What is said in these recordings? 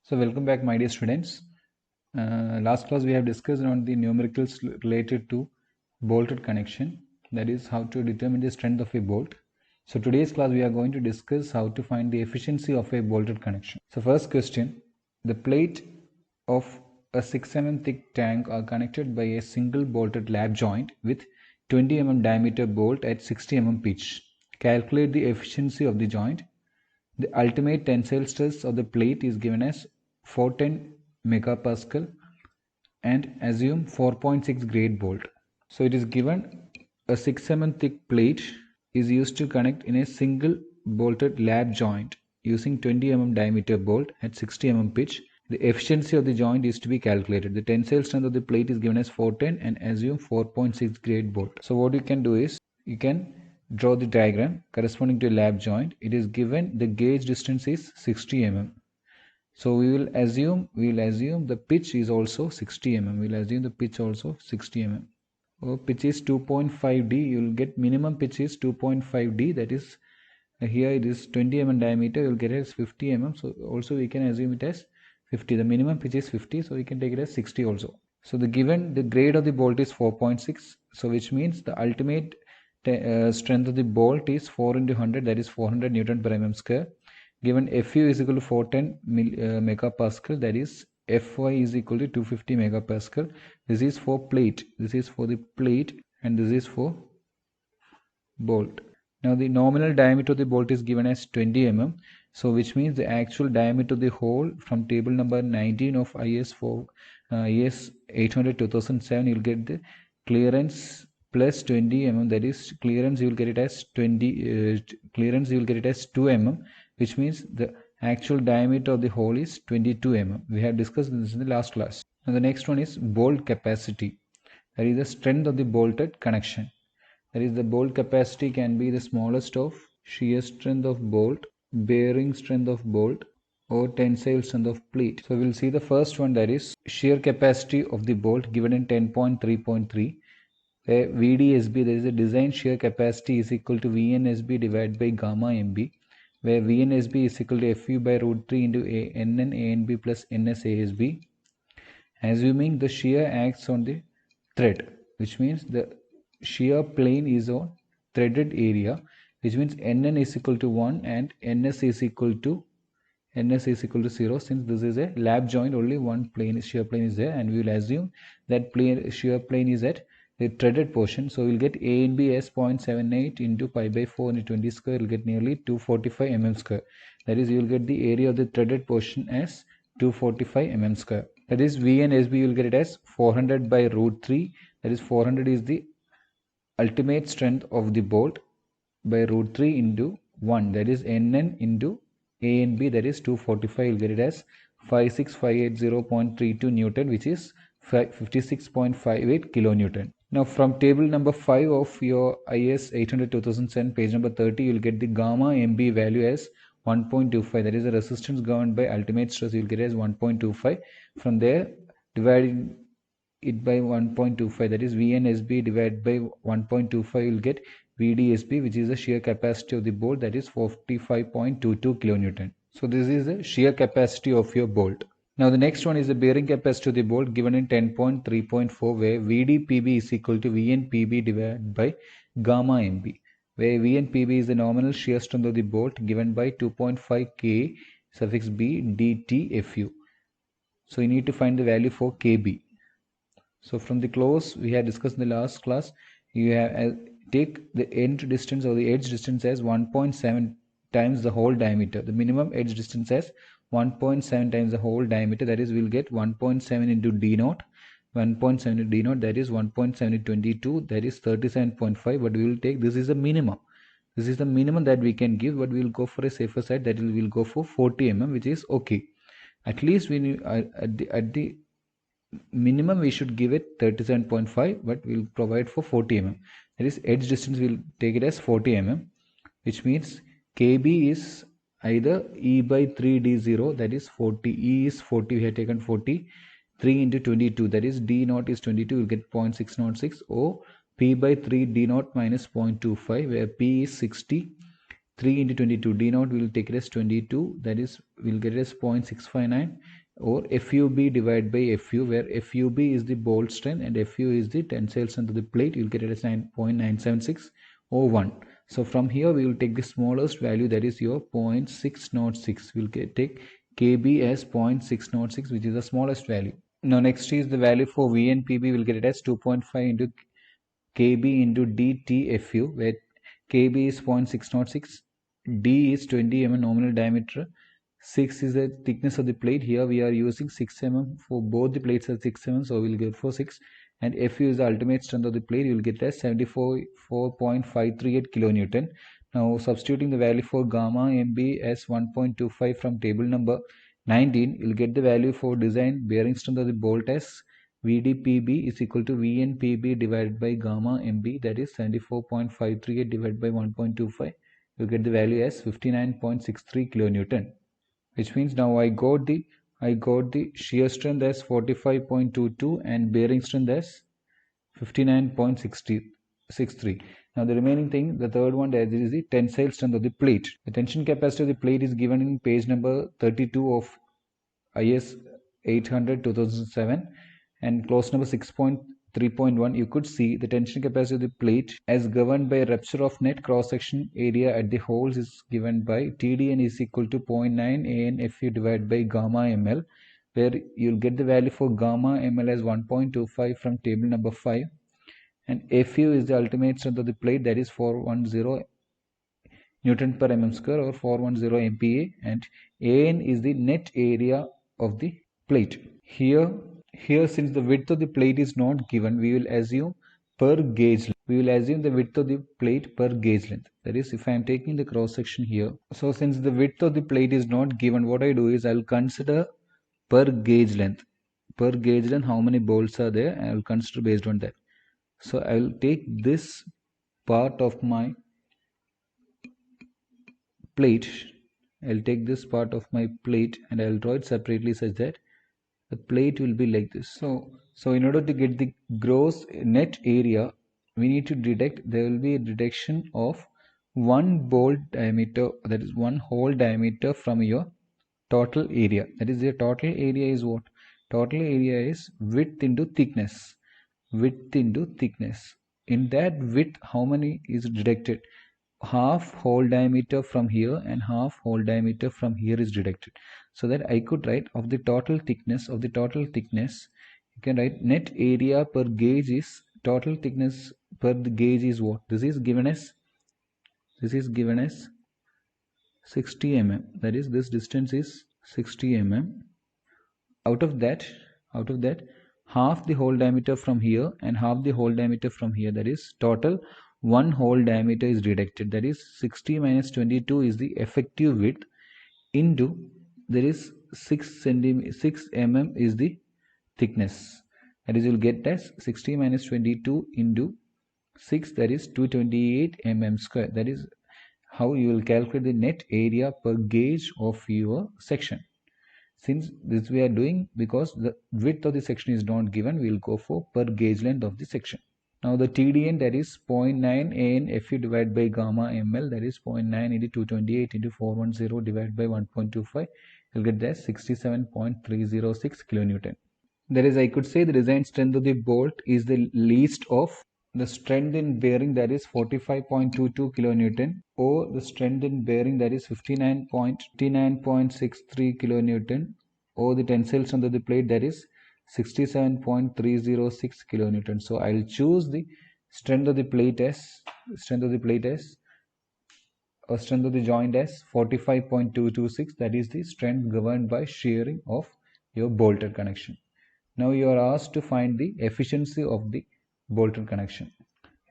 So welcome back, my dear students. Last class we have discussed on the numericals related to bolted connection, that is how to determine the strength of a bolt. So today's class we are going to discuss how to find the efficiency of a bolted connection. So first question, the plate of a 6 mm thick tank are connected by a single bolted lap joint with 20 mm diameter bolt at 60 mm pitch. Calculate the efficiency of the joint. The ultimate tensile stress of the plate is given as 410 megapascal and assume 4.6 grade bolt. So it is given a 6 mm thick plate is used to connect in a single bolted lap joint using 20 mm diameter bolt at 60 mm pitch. The efficiency of the joint is to be calculated. The tensile strength of the plate is given as 410 and assume 4.6 grade bolt. So what you can do is you can draw the diagram corresponding to a lap joint. It is given the gauge distance is 60 mm. So we will assume the pitch is also 60 mm. We will assume the pitch also 60 mm. Pitch is 2.5D. You will get minimum pitch is 2.5D. That is here it is 20 mm diameter. You will get it as 50 mm. So also we can assume it as 50. The minimum pitch is 50. So we can take it as 60 also. So the grade of the bolt is 4.6. So which means the ultimate strength of the bolt is 4 into 100, that is 400 Newton per mm square. Given Fu is equal to 410 megapascal, that is Fy is equal to 250 megapascal. This is for plate. This is for the plate and this is for bolt. Now the nominal diameter of the bolt is given as 20 mm. So which means the actual diameter of the hole from table number 19 of IS 800 2007, you will get the clearance plus 20 mm, that is clearance you will get it as 2 mm, which means the actual diameter of the hole is 22 mm. We have discussed this in the last class. Now the next one is bolt capacity, that is the strength of the bolted connection. That is, the bolt capacity can be the smallest of shear strength of bolt, bearing strength of bolt, or tensile strength of plate. So we'll see the first one, that is shear capacity of the bolt given in 10.3.3. where VDSB, there is a design shear capacity, is equal to VNSB divided by gamma MB, where VNSB is equal to Fu by root 3 into NN ANB plus NS ASB, assuming the shear acts on the thread, which means the shear plane is on threaded area, which means Nn is equal to 1 and Ns is equal to 0. Since this is a lap joint, only one plane, shear plane is there, and we will assume that shear plane is at the threaded portion. So we'll get A and B as 0.78 into pi by 4 into 20 square. You'll get nearly 245 mm square. That is, you will get the area of the threaded portion as 245 mm square. That is, V and SB, you will get it as 400 by root 3. That is, 400 is the ultimate strength of the bolt by root 3 into 1, that is Nn into A and B, that is 245. You'll get it as 56580.32 Newton, which is 56.58 kilonewton. Now from table number 5 of your IS 800 2007, page number 30, you'll get the gamma MB value as 1.25. That is the resistance governed by ultimate stress. You'll get it as 1.25. From there, dividing it by 1.25, that is VNSB divided by 1.25, you'll get VDSB, which is the shear capacity of the bolt, that is 45.22 kilonewton. So this is the shear capacity of your bolt. Now the next one is the bearing capacity of the bolt given in 10.3.4, where VDPB is equal to VNPB divided by gamma MB, where VNPB is the nominal shear strength of the bolt given by 2.5 K suffix B DTFU. So you need to find the value for KB. So from the close we had discussed in the last class, you have take the end distance or the edge distance as 1.7 times the whole diameter. The minimum edge distance as 1.7 times the whole diameter, that is we'll get 1.7 into D naught. 1.7 into D naught, that is 1.7 into 22, that is 37.5. but we will take, this is the minimum. This is the minimum that we can give, but we will go for a safer side, that we'll go for 40 mm, which is okay. At least we at the minimum we should give it 37.5, but we'll provide for 40 mm. That is, edge distance we'll take it as 40 mm, which means KB is either E by 3D0, that is 40. E is 40, we have taken 40. 3 into 22, that is D naught is 22, you'll get 0.606, or P by 3 D naught minus 0.25, where P is 60 3 into 22, D naught we will take it as 22, that is we'll get it as 0.659, or FUB divided by FU, where FUB is the bolt strength and FU is the tensile strength of the plate. You'll get it as 9.976 or 1. So from here we will take the smallest value, that is your 0.606. We'll take KB as 0.606, which is the smallest value. Now next is the value for VNPB. We'll get it as 2.5 into KB into DTFU, where KB is 0.606, D is 20 mm nominal diameter, 6 is the thickness of the plate. Here we are using 6 mm for both the plates are 6 mm, so we'll get for 6. And Fu is the ultimate strength of the plate. You will get as 74.538 kilonewton. Now substituting the value for gamma MB as 1.25 from table number 19, you will get the value for design bearing strength of the bolt as VDPB is equal to VNPB divided by gamma MB, that is 74.538 divided by 1.25. You get the value as 59.63 kilonewton, which means now I got the shear strength as 45.22 and bearing strength as 59.63. Now the remaining thing, the third one, that is the tensile strength of the plate. The tension capacity of the plate is given in page number 32 of IS 800 2007 and clause number 6.3.1. You could see the tension capacity of the plate as governed by rupture of net cross section area at the holes is given by TDN is equal to 0.9 ANFU divided by gamma ml, where you'll get the value for gamma ml as 1.25 from table number 5, and Fu is the ultimate strength of the plate, that is 410 Newton per mm square or 410 MPa, and An is the net area of the plate. Here since the width of the plate is not given, we will assume per gauge length. We will assume the width of the plate per gauge length. That is, if I am taking the cross section here, so since the width of the plate is not given, what I do is I will consider per gauge length. Per gauge length, how many bolts are there, I will consider based on that. So I will take this part of my plate, I'll take this part of my plate and I'll draw it separately such that the plate will be like this. So in order to get the gross net area, we need to deduct, there will be a deduction of one bolt diameter, that is one hole diameter from your total area. That is, your total area is what? Total area is width into thickness. Width into thickness. In that width, how many is deducted? Half hole diameter from here and half hole diameter from here is deducted, so that I could write of the total thickness you can write net area per gauge is total thickness per the gauge is what? This is given as 60 mm, that is this distance is 60 mm. Out of that half the hole diameter from here and half the hole diameter from here, that is total one hole diameter is deducted, that is 60 minus 22 is the effective width into there is 6 mm is the thickness, that is you'll get as 60 minus 22 into 6, that is 228 mm square. That is how you will calculate the net area per gauge of your section. Since this we are doing because the width of the section is not given, we will go for per gauge length of the section. Now the TDN, that is 0.9 ANFU divided by gamma ml, that is 0.9 into 228 into 410 divided by 1.25, you'll get that 67.306 kilonewton. That is, I could say the design strength of the bolt is the least of the strength in bearing, that is 45.22 kilonewton, or the strength in bearing, that is 59.63 kilonewton, or the tensile strength of the plate, that is 67.306 kilonewton. So I'll choose the strength of the plate as strength of the joint as 45.226. that is the strength governed by shearing of your bolted connection. Now you are asked to find the efficiency of the bolted connection.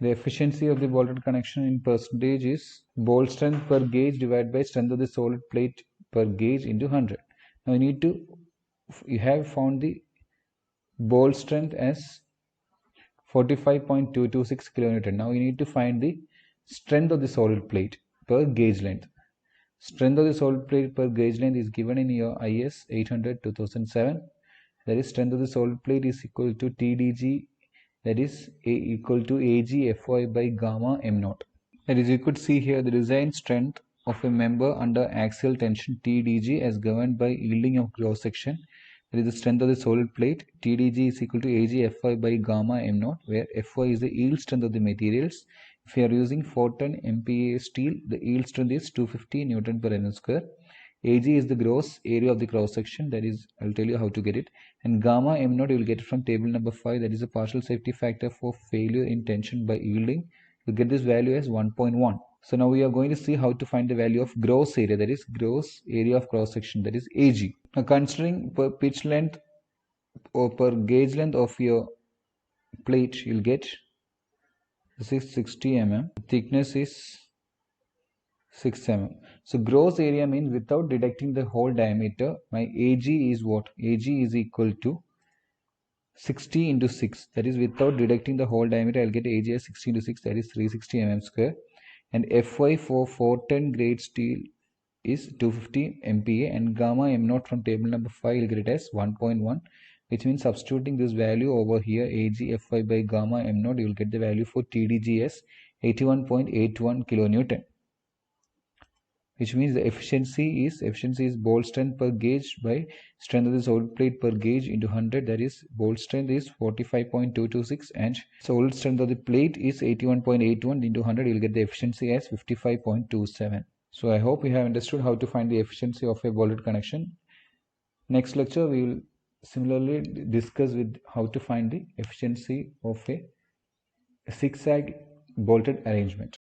The efficiency of the bolted connection in percentage is bolt strength per gauge divided by strength of the solid plate per gauge into 100. Now you have found the bolt strength as 45.226 kilonewton. Now you need to find the strength of the solid plate per gauge length. Strength of the solid plate per gauge length is given in your IS 800 2007. That is, strength of the solid plate is equal to TDG, that is equal to AG Fy by gamma m naught. That is, you could see here the design strength of a member under axial tension TDG as governed by yielding of cross section. That is the strength of the solid plate. TDG is equal to Ag Fy by gamma m naught, where Fy is the yield strength of the materials. If you are using 410 MPa steel, the yield strength is 250 Newton per mm square. Ag is the gross area of the cross section, that is, I'll tell you how to get it. And gamma m naught you will get it from table number 5, that is a partial safety factor for failure in tension by yielding. You get this value as 1.1. So now we are going to see how to find the value of gross area, that is gross area of cross section, that is Ag. Now considering per pitch length or per gauge length of your plate, you'll get this is 60 mm, thickness is 6 mm. So gross area means without deducting the whole diameter, my Ag is what? Ag is equal to 60 into 6. That is without deducting the whole diameter, I'll get Ag as 60 into 6, that is 360 mm square. And Fy for 410 grade steel is 250 MPa, and gamma m naught from table number 5 you'll get it as 1.1, which means substituting this value over here, Ag Fy by gamma m naught, you will get the value for TDG as 81.81 kilonewton, which means the efficiency is bolt strength per gauge by strength of the solid plate per gauge into 100. That is, bolt strength is 45.226 and solid strength of the plate is 81.81 into 100. You'll get the efficiency as 55.27. So I hope you have understood how to find the efficiency of a bolted connection. Next lecture we will similarly discuss with how to find the efficiency of a zigzag bolted arrangement.